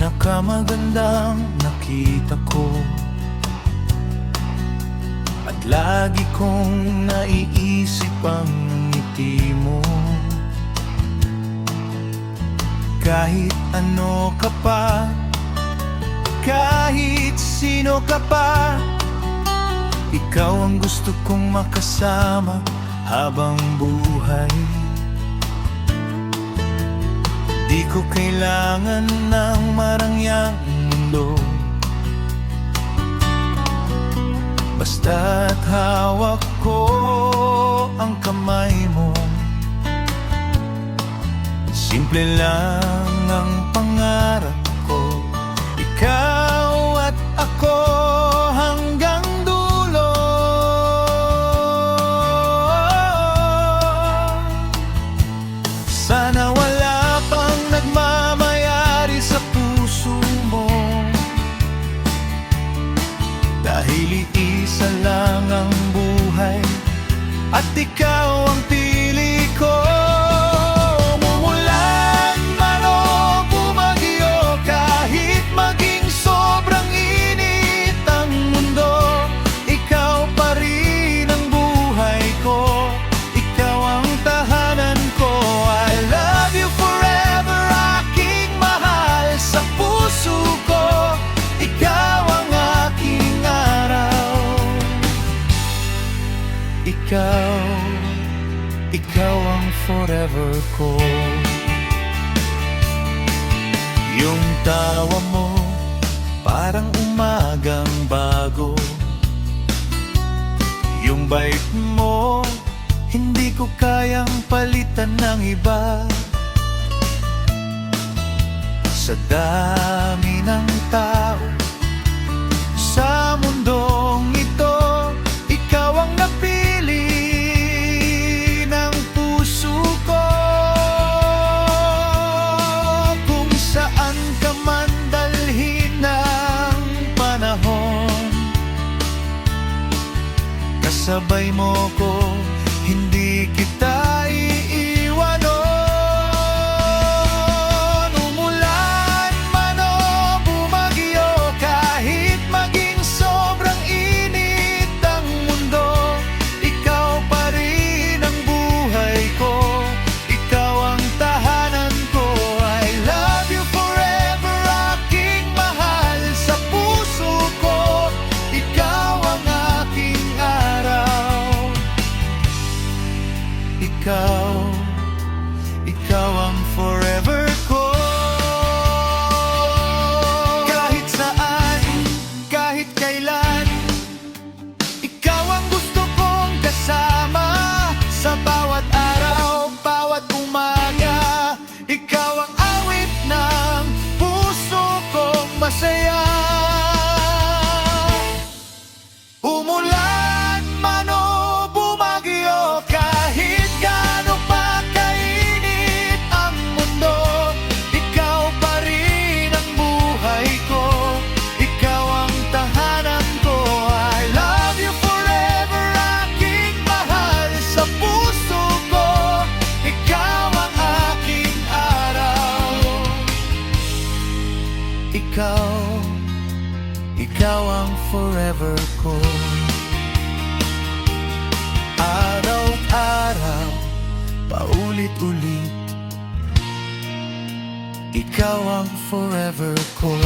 pinakamagandang nakita ko, at lagi kong naiisip ang ngiti mo. Kahit ano ka pa, kahit sino ka pa, ikaw ang gusto kong makasama habang buhay. Di ko kailangan ng marangyang mundo, basta't hawak ko ang kamay mo. Simple lang ang pangarap ko, ikaw at ako hanggang dulo. Sana wala pang nagmamayari sa puso mo, dahil iisa lang ang buhay at ikaw ang pili ko. Mumulan man o bumagyo, kahit maging sobrang init ang mundo, ikaw pa rin ang buhay ko, ikaw ang tahanan ko. I love you forever, aking mahal sa puso ko, ikaw ang aking araw. Ikaw ang forever ko. Yung tawa mo parang umagang bago, yung bait mo hindi ko kayang palitan ng iba. Sa dami ng tao sa mundong ito, ikaw ang napili ng puso ko. Kung saan ka man dalhin ng panahon, kasabay mo ko, hindi kita iiwan. Umulan man o bumagyo, kahit maging sobrang init ang mundo, ikaw pa rin ang buhay ko, ikaw ang tahanan ko. I love you forever, aking mahal sa puso ko, ikaw ang aking araw. Ikaw ang forever ko. Kahit saan, kahit kailan, ikaw ang gusto kong kasama. Sa bawat araw, bawat umaga, ikaw ang awit ng puso kong masaya. Umulan man o bumagyo, kahit gaano pa kainit ang mundo, ikaw pa rin ang buhay ko, ikaw ang tahanan ko. I love you forever, aking mahal sa puso ko, ikaw ang aking araw. Ikaw ang forever ko. Araw-araw, paulit-ulit, ikaw ang forever ko.